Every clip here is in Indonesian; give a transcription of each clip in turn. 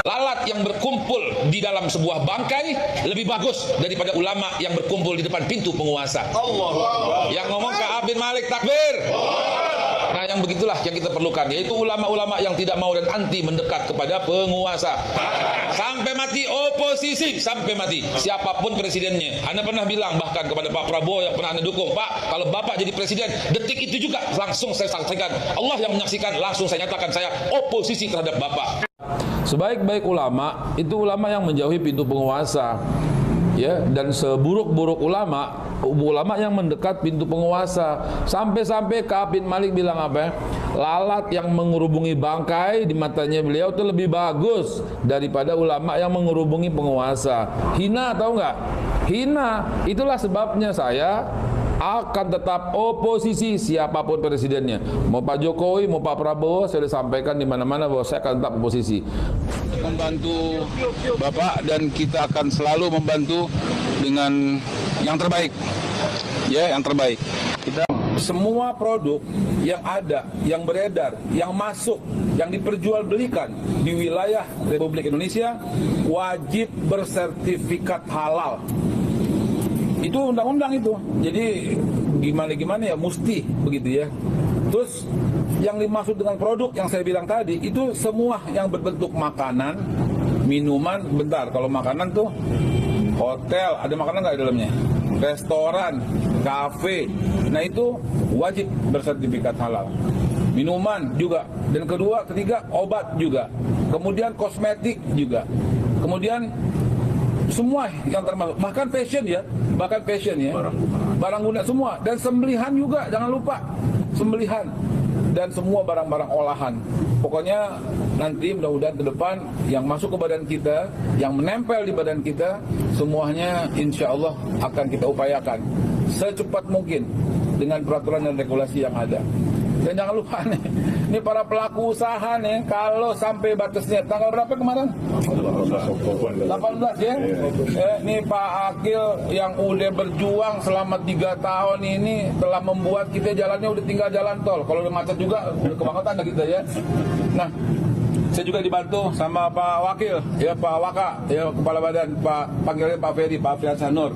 Lalat yang berkumpul di dalam sebuah bangkai lebih bagus daripada ulama yang berkumpul di depan pintu penguasa. Allah. Yang ngomong Ka'ab bin Malik, takbir. Nah, yang begitulah yang kita perlukan, yaitu ulama-ulama yang tidak mau dan anti mendekat kepada penguasa. Sampai mati oposisi, sampai mati. Siapapun presidennya. Anda pernah bilang bahkan kepada Pak Prabowo yang pernah Anda dukung, Pak, kalau Bapak jadi presiden, detik itu juga langsung saya saksikan. Allah yang menyaksikan, langsung saya nyatakan saya oposisi terhadap Bapak. Sebaik-baik ulama itu ulama yang menjauhi pintu penguasa, ya, dan seburuk-buruk ulama yang mendekat pintu penguasa. Sampai-sampai Ka'ab bin Malik bilang apa ya? Lalat yang mengerubungi bangkai di matanya beliau itu lebih bagus daripada ulama yang mengerubungi penguasa. Hina, tahu nggak? Hina. Itulah sebabnya saya akan tetap oposisi siapapun presidennya. Mau Pak Jokowi, mau Pak Prabowo, saya sudah sampaikan di mana-mana bahwa saya akan tetap oposisi. Membantu Bapak dan kita akan selalu membantu dengan yang terbaik. Ya, yang terbaik. Kita semua produk yang ada, yang beredar, yang masuk, yang diperjualbelikan di wilayah Republik Indonesia wajib bersertifikat halal. Itu undang-undang itu. Jadi gimana ya, mesti begitu ya. Terus yang dimaksud dengan produk yang saya bilang tadi itu semua yang berbentuk makanan, minuman. Bentar, kalau makanan tuh hotel, ada makanan nggak di dalamnya? Restoran, kafe. Nah itu wajib bersertifikat halal. Minuman juga. Dan kedua, ketiga obat juga. Kemudian kosmetik juga. Kemudian semua yang termasuk, bahkan fashion ya, barang guna semua, dan sembelihan juga, jangan lupa sembelihan dan semua barang-barang olahan. Pokoknya nanti mudah-mudahan ke depan yang masuk ke badan kita, yang menempel di badan kita, semuanya insya Allah akan kita upayakan secepat mungkin dengan peraturan dan regulasi yang ada. Dan jangan lupa nih, ini para pelaku usaha nih, kalau sampai batasnya tanggal berapa kemarin? 18 ya? Ini Pak Akil yang udah berjuang selama 3 tahun ini telah membuat kita jalannya udah tinggal jalan tol. Kalau udah macet juga udah kebangetan kita ya. Nah, saya juga dibantu sama Pak Wakil, ya Pak Waka, ya Kepala Badan, Pak panggilnya Pak Ferry, Pak Friansanur.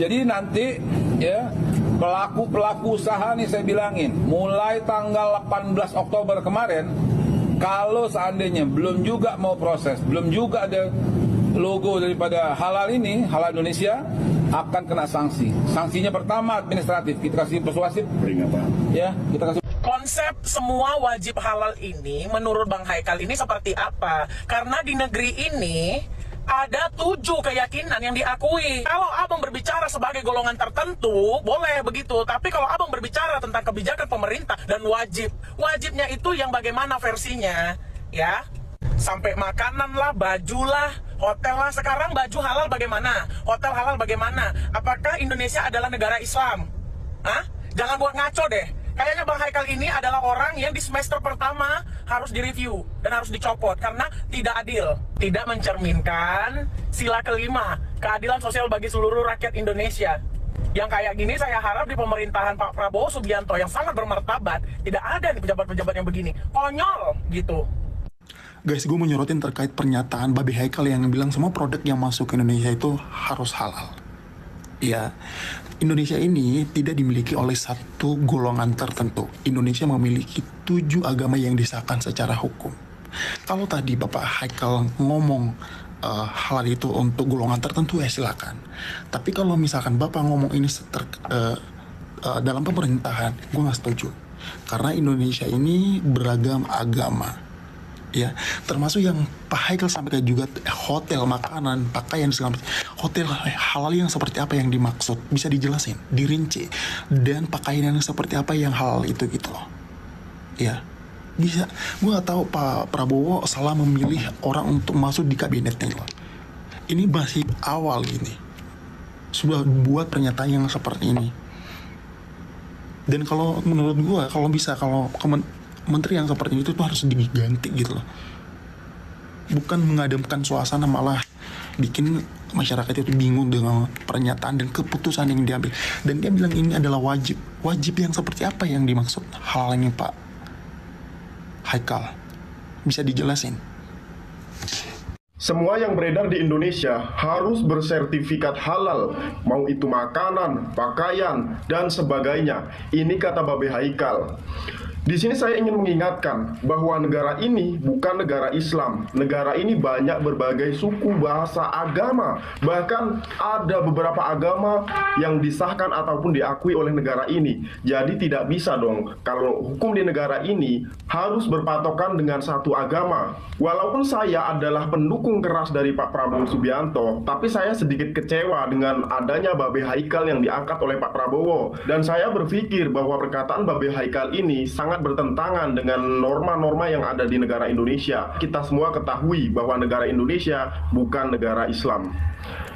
Jadi nanti ya pelaku usaha nih saya bilangin, mulai tanggal 18 Oktober kemarin, kalau seandainya belum juga mau proses, belum juga ada logo daripada halal ini, halal Indonesia, akan kena sanksi. Sanksinya pertama administratif, kita kasih persuasif, peringatan. Ya, kita kasih. Konsep semua wajib halal ini menurut Bang Haikal ini seperti apa? Karena di negeri ini ada 7 keyakinan yang diakui. Kalau abang berbicara sebagai golongan tertentu, boleh begitu. Tapi kalau abang berbicara tentang kebijakan pemerintah dan wajibnya itu yang bagaimana versinya, ya? Sampai makanan lah, baju lah, hotel lah. Sekarang baju halal bagaimana? Hotel halal bagaimana? Apakah Indonesia adalah negara Islam? Hah? Jangan buat ngaco deh. Kayaknya Bang Haikal ini adalah orang yang di semester pertama harus direview dan harus dicopot karena tidak adil, tidak mencerminkan sila kelima, keadilan sosial bagi seluruh rakyat Indonesia. Yang kayak gini saya harap di pemerintahan Pak Prabowo Subianto yang sangat bermartabat tidak ada di pejabat-pejabat yang begini. Konyol gitu. Guys, gue mau nyorotin terkait pernyataan Babe Haikal yang bilang semua produk yang masuk ke Indonesia itu harus halal. Ya, Indonesia ini tidak dimiliki oleh satu golongan tertentu. Indonesia memiliki 7 agama yang disahkan secara hukum. Kalau tadi Bapak Haikal ngomong halal itu untuk golongan tertentu, ya silakan. Tapi kalau misalkan Bapak ngomong ini dalam pemerintahan, gue nggak setuju. Karena Indonesia ini beragam agama. Ya, termasuk yang Pak Haikal sampaikan juga hotel, makanan, pakaian segala macam. Hotel halal yang seperti apa yang dimaksud, bisa dijelasin, dirinci, dan pakaian yang seperti apa yang halal itu gitu loh. Ya, bisa. Gue gak tahu Pak Prabowo salah memilih orang untuk masuk di kabinetnya loh. Ini masih awal ini, sudah buat pernyataan yang seperti ini. Dan kalau menurut gue, kalau bisa, kalau menteri yang seperti itu tuh harus diganti gitu loh. Bukan mengademkan suasana, malah bikin masyarakat itu bingung dengan pernyataan dan keputusan yang diambil. Dan dia bilang ini adalah wajib. Wajib yang seperti apa yang dimaksud hal ini Pak Haikal? Bisa dijelasin? Semua yang beredar di Indonesia harus bersertifikat halal, mau itu makanan, pakaian, dan sebagainya. Ini kata Babe Haikal. Di sini saya ingin mengingatkan bahwa negara ini bukan negara Islam. Negara ini banyak berbagai suku, bahasa, agama. Bahkan ada beberapa agama yang disahkan ataupun diakui oleh negara ini. Jadi tidak bisa dong kalau hukum di negara ini harus berpatokan dengan satu agama. Walaupun saya adalah pendukung keras dari Pak Prabowo Subianto, tapi saya sedikit kecewa dengan adanya Babe Haikal yang diangkat oleh Pak Prabowo. Dan saya berpikir bahwa perkataan Babe Haikal ini sangat bertentangan dengan norma-norma yang ada di negara Indonesia. Kita semua ketahui bahwa negara Indonesia bukan negara Islam.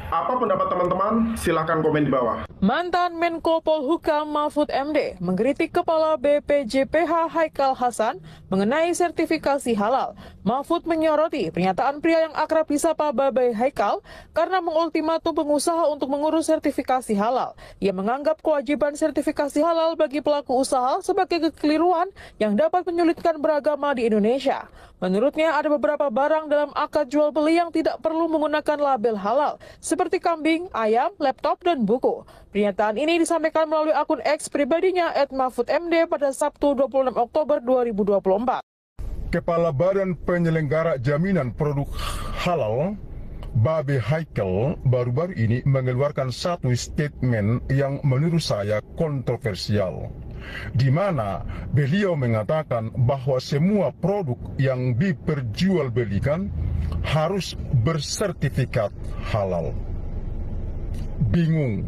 Apa pendapat teman-teman? Silahkan komen di bawah. Mantan Menko Polhukam Mahfud MD mengkritik Kepala BPJPH Haikal Hasan mengenai sertifikasi halal. Mahfud menyoroti pernyataan pria yang akrab disapa Babe Haikal karena mengultimatum pengusaha untuk mengurus sertifikasi halal. Ia menganggap kewajiban sertifikasi halal bagi pelaku usaha sebagai kekeliruan yang dapat menyulitkan beragama di Indonesia. Menurutnya ada beberapa barang dalam akad jual beli yang tidak perlu menggunakan label halal, seperti kambing, ayam, laptop, dan buku. Pernyataan ini disampaikan melalui akun X pribadinya @mahfudmd pada Sabtu 26 Oktober 2024. Kepala Badan Penyelenggara Jaminan Produk Halal, Babe Haikal, baru-baru ini mengeluarkan satu statement yang menurut saya kontroversial, di mana beliau mengatakan bahwa semua produk yang diperjualbelikan harus bersertifikat halal. Bingung,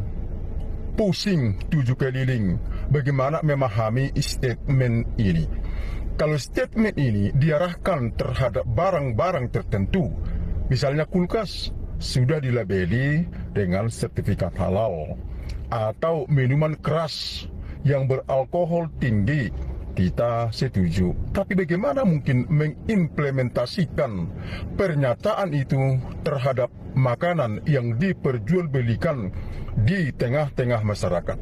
pusing tujuh keliling bagaimana memahami statement ini. Kalau statement ini diarahkan terhadap barang-barang tertentu, misalnya kulkas, sudah dilabeli dengan sertifikat halal, atau minuman keras yang beralkohol tinggi, kita setuju. Tapi bagaimana mungkin mengimplementasikan pernyataan itu terhadap makanan yang diperjualbelikan di tengah-tengah masyarakat?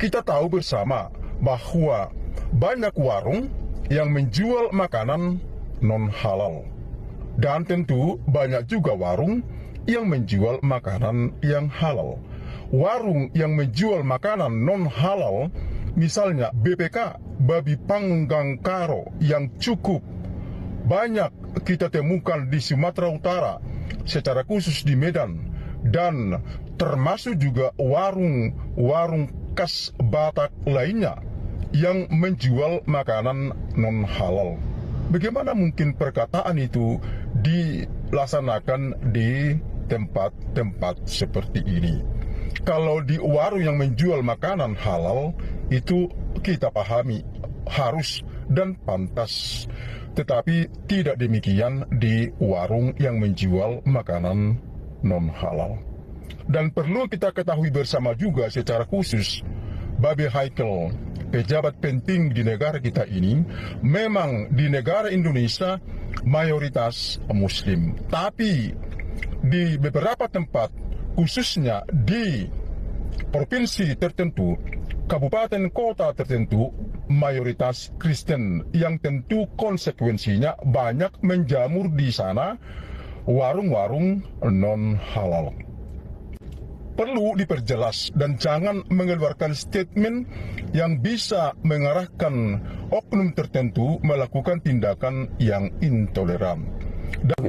Kita tahu bersama bahwa banyak warung yang menjual makanan non-halal. Dan tentu banyak juga warung yang menjual makanan yang halal. Warung yang menjual makanan non-halal, misalnya BPK, babi panggang karo, yang cukup banyak kita temukan di Sumatera Utara, secara khusus di Medan, dan termasuk juga warung-warung khas Batak lainnya yang menjual makanan non-halal. Bagaimana mungkin perkataan itu dilaksanakan di tempat-tempat seperti ini? Kalau di warung yang menjual makanan halal, itu kita pahami harus dan pantas. Tetapi tidak demikian di warung yang menjual makanan non-halal. Dan perlu kita ketahui bersama juga secara khusus, Babe Haikal, pejabat penting di negara kita ini, memang di negara Indonesia mayoritas Muslim. Tapi di beberapa tempat, khususnya di provinsi tertentu, kabupaten kota tertentu, mayoritas Kristen, yang tentu konsekuensinya banyak menjamur di sana warung-warung non-halal. Perlu diperjelas dan jangan mengeluarkan statement yang bisa mengarahkan oknum tertentu melakukan tindakan yang intoleran.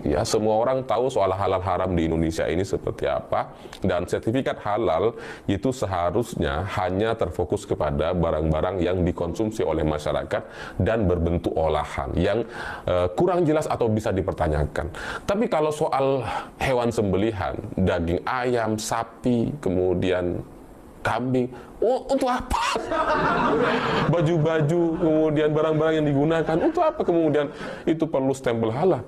Ya, semua orang tahu soal halal haram di Indonesia ini seperti apa, dan sertifikat halal itu seharusnya hanya terfokus kepada barang-barang yang dikonsumsi oleh masyarakat dan berbentuk olahan yang kurang jelas atau bisa dipertanyakan. Tapi kalau soal hewan sembelihan, daging ayam, sapi, kemudian kambing, untuk apa? Baju-baju, kemudian barang-barang yang digunakan, untuk apa kemudian itu perlu stempel halal?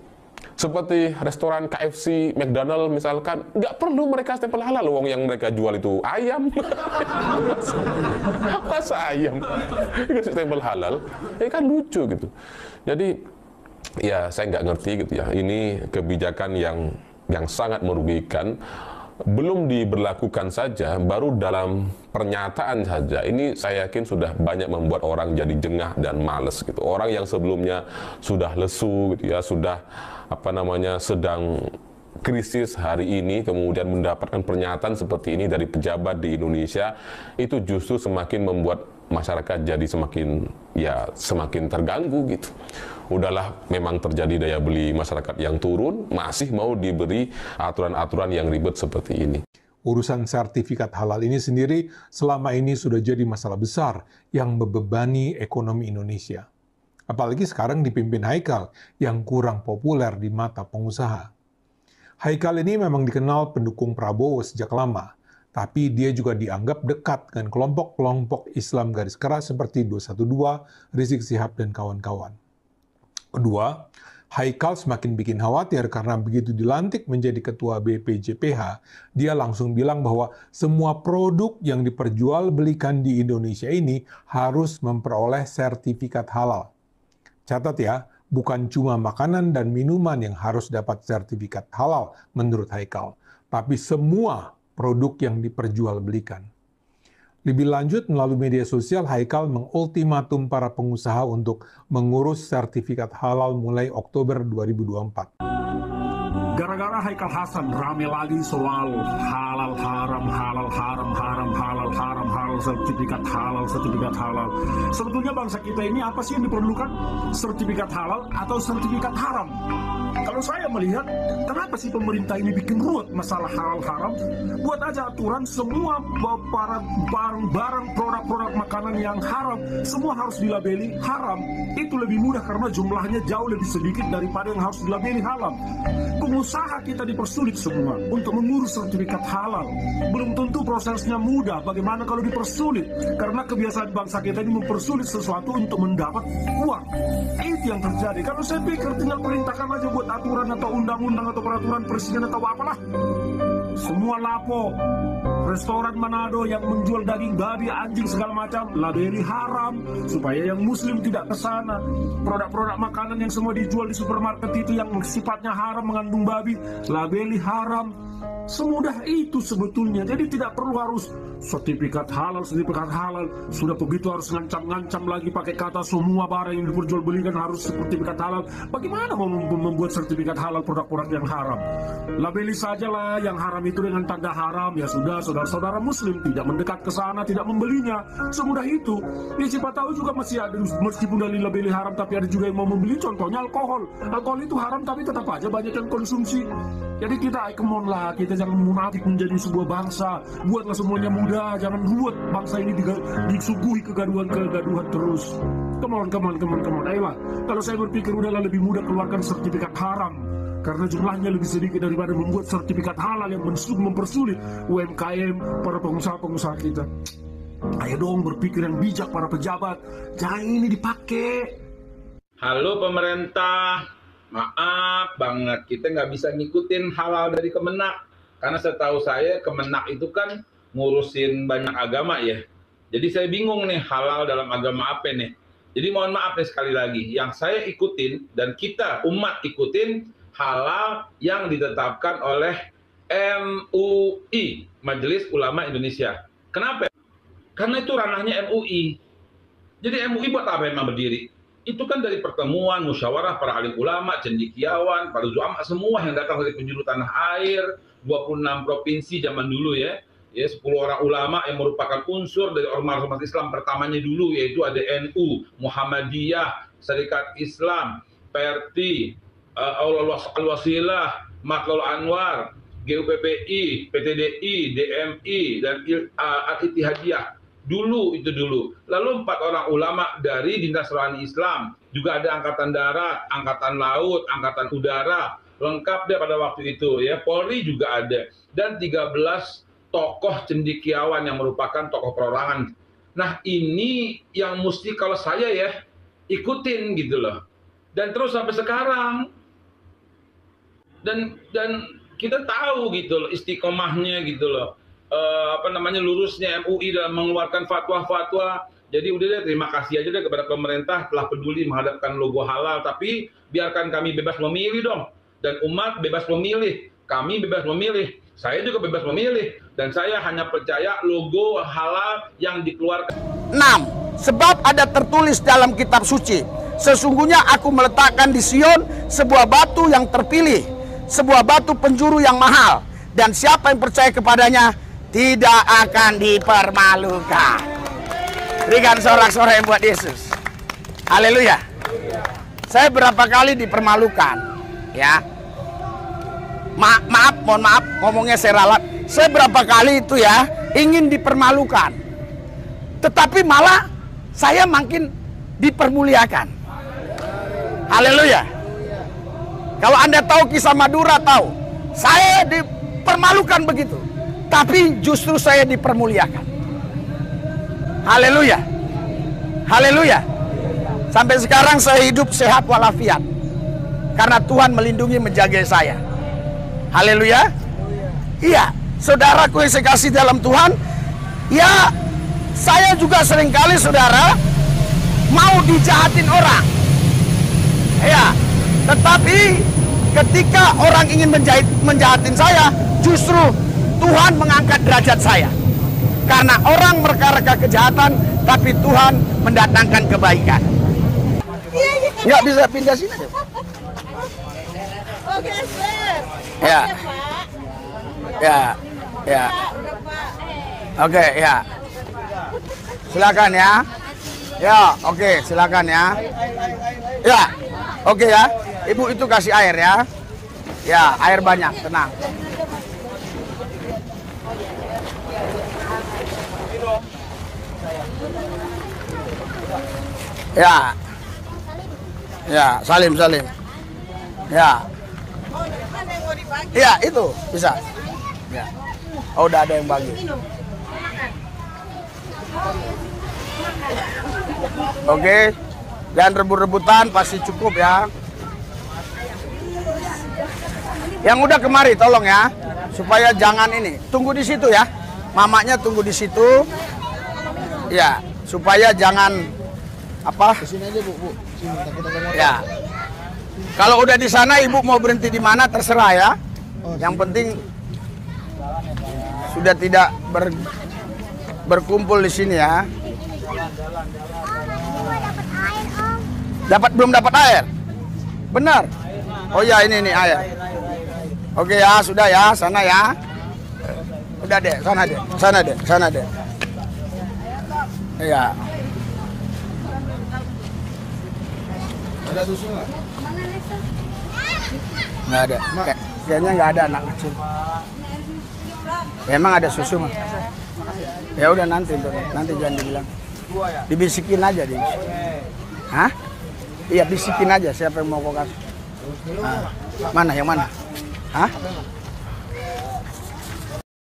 Seperti restoran KFC, McDonald misalkan, nggak perlu mereka stempel halal, wong yang mereka jual itu ayam. Masa ayam dikasih stempel halal? Kan lucu gitu. Jadi ya saya nggak ngerti gitu ya. Ini kebijakan yang sangat merugikan. Belum diberlakukan saja, baru dalam pernyataan saja, ini saya yakin sudah banyak membuat orang jadi jengah dan males gitu. Orang yang sebelumnya sudah lesu gitu ya, sudah sedang krisis hari ini, kemudian mendapatkan pernyataan seperti ini dari pejabat di Indonesia, itu justru semakin membuat masyarakat jadi semakin terganggu gitu. Udahlah, memang terjadi daya beli masyarakat yang turun, masih mau diberi aturan-aturan yang ribet seperti ini. Urusan sertifikat halal ini sendiri selama ini sudah jadi masalah besar yang membebani ekonomi Indonesia. Apalagi sekarang dipimpin Haikal yang kurang populer di mata pengusaha. Haikal ini memang dikenal pendukung Prabowo sejak lama, tapi dia juga dianggap dekat dengan kelompok-kelompok Islam garis keras seperti 212, Rizik Syihab, dan kawan-kawan. Kedua, Haikal semakin bikin khawatir karena begitu dilantik menjadi ketua BPJPH, dia langsung bilang bahwa semua produk yang diperjualbelikan di Indonesia ini harus memperoleh sertifikat halal. Catat ya, bukan cuma makanan dan minuman yang harus dapat sertifikat halal menurut Haikal, tapi semua produk yang diperjualbelikan. Lebih lanjut, melalui media sosial, Haikal mengultimatum para pengusaha untuk mengurus sertifikat halal mulai Oktober 2024. Gara-gara Haikal Hasan rame lagi soal halal haram, halal haram, haram halal, haram halal, sertifikat halal, sertifikat halal. Sebetulnya bangsa kita ini apa sih yang diperlukan? Sertifikat halal atau sertifikat haram? Kalau saya melihat, kenapa sih pemerintah ini bikin ruwet masalah halal haram? Buat aja aturan semua barang-barang, produk-produk makanan yang haram, semua harus dilabeli haram. Itu lebih mudah karena jumlahnya jauh lebih sedikit daripada yang harus dilabeli halal. Pengusaha kita dipersulit semua untuk mengurus sertifikat halal. Belum tentu prosesnya mudah. Bagaimana kalau dipersulit? Karena kebiasaan bangsa kita ini mempersulit sesuatu untuk mendapat uang. Itu yang terjadi. Kalau saya pikir tinggal perintahkan aja buat aturan atau undang-undang atau peraturan presiden atau apalah. Semua lapo, restoran Manado yang menjual daging babi, anjing segala macam, labeli haram supaya yang muslim tidak ke sana. Produk-produk makanan yang semua dijual di supermarket itu yang sifatnya haram mengandung babi, labeli haram. Semudah itu sebetulnya. Jadi tidak perlu harus sertifikat halal, sertifikat halal. Sudah begitu harus ngancam-ngancam lagi pakai kata semua barang yang diperjualbelikan harus sertifikat halal. Bagaimana mau membuat sertifikat halal produk-produk yang haram? Labeli sajalah yang haram itu dengan tanda haram. Ya sudah, saudara-saudara muslim tidak mendekat ke sana, tidak membelinya. Semudah itu. Ya siapa tahu juga masih ada, meskipun dari labeli haram tapi ada juga yang mau membeli. Contohnya alkohol. Alkohol itu haram tapi tetap aja banyak yang konsumsi. Jadi kita, come on lah, kita jangan munafik menjadi sebuah bangsa. Buatlah semuanya mudah, jangan ruwet bangsa ini disuguhi kegaduhan terus. Come on. Ayolah, kalau saya berpikir udahlah lebih mudah keluarkan sertifikat haram. Karena jumlahnya lebih sedikit daripada membuat sertifikat halal yang mempersulit UMKM, para pengusaha-pengusaha kita. Ayo dong berpikir yang bijak para pejabat, jangan ini dipakai. Halo pemerintah, maaf banget kita nggak bisa ngikutin halal dari Kemenak. Karena setahu saya Kemenak itu kan ngurusin banyak agama ya. Jadi saya bingung nih halal dalam agama apa nih. Jadi mohon maaf nih sekali lagi. Yang saya ikutin dan kita umat ikutin halal yang ditetapkan oleh MUI, Majelis Ulama Indonesia. Kenapa? Karena itu ranahnya MUI. Jadi MUI buat apa emang berdiri? Itu kan dari pertemuan, musyawarah para alim ulama, cendekiawan, para zuama, semua yang datang dari penjuru tanah air, 26 provinsi zaman dulu ya. 10 orang ulama yang merupakan unsur dari ormas Islam pertamanya dulu, yaitu ada NU, Muhammadiyah, Serikat Islam, PRT, Al-Wasilah, Matlul Anwar, GUPPI, PTDI, DMI, dan Al-Ittihadiyah. Dulu. Lalu 4 orang ulama dari Dinas Rohani Islam. Juga ada Angkatan Darat, Angkatan Laut, Angkatan Udara. Lengkap deh pada waktu itu ya. Polri juga ada. Dan 13 tokoh cendekiawan yang merupakan tokoh perorangan. Nah ini yang mesti kalau saya ya ikutin gitu loh. Dan terus sampai sekarang. Dan kita tahu gitu loh istiqomahnya gitu loh. Lurusnya MUI dalam mengeluarkan fatwa-fatwa. Jadi udah deh, terima kasih aja deh kepada pemerintah telah peduli menghadapkan logo halal, tapi biarkan kami bebas memilih dong. Dan umat bebas memilih, kami bebas memilih, saya juga bebas memilih, dan saya hanya percaya logo halal yang dikeluarkan. 6. Sebab ada tertulis dalam kitab suci, Sesungguhnya aku meletakkan di Sion sebuah batu yang terpilih, sebuah batu penjuru yang mahal, dan siapa yang percaya kepadanya tidak akan dipermalukan. Berikan sorak-sorai buat Yesus. Haleluya. Saya berapa kali dipermalukan, ya. Mohon maaf, ngomongnya saya ralat. Saya berapa kali itu ya ingin dipermalukan, tetapi malah saya makin dipermuliakan. Haleluya. Kalau Anda tahu kisah Madura, tahu saya dipermalukan begitu, tapi justru saya dipermuliakan. Haleluya. Haleluya. Sampai sekarang saya hidup sehat walafiat karena Tuhan melindungi, menjaga saya. Haleluya. Iya, saudaraku yang saya kasih dalam Tuhan, ya saya juga seringkali saudara mau dijahatin orang. Ya, tetapi ketika orang ingin menjahatin saya, justru Tuhan mengangkat derajat saya. Karena orang mereka-reka kejahatan, tapi Tuhan mendatangkan kebaikan. Nggak bisa pindah sini deh. Oke, Sir. Ya. Ya. Ya. Oke, ya. Silakan ya. Ya, oke, silakan ya. Ya. Oke ya. Ibu itu kasih air ya. Ya, air banyak, tenang. Ya. Ya, salim. Ya. Ya, itu bisa. Ya. Oh, udah ada yang bagi. Oke. Jangan rebut-rebutan, pasti cukup ya. Yang udah kemari tolong ya. Supaya jangan ini. Tunggu di situ ya. Mamanya tunggu di situ. Ya, supaya jangan apa? Kesini aja, Bu. Ya. Kalau udah di sana ibu mau berhenti di mana terserah ya. Yang penting sudah tidak berkumpul di sini ya. Belum dapat air? Benar. Oh ya, ini air. Oke ya, sudah ya, sana ya. Udah deh, sana deh. Iya. Ada susu nggak? Nggak ada. Kayaknya nggak ada anak kecil. Emang ada susu mah? Ya udah nanti jangan dibilang. Dibisikin aja dia. Hah? Iya, bisikin aja siapa yang mau kau kasih. Nah, mana yang mana? Hah?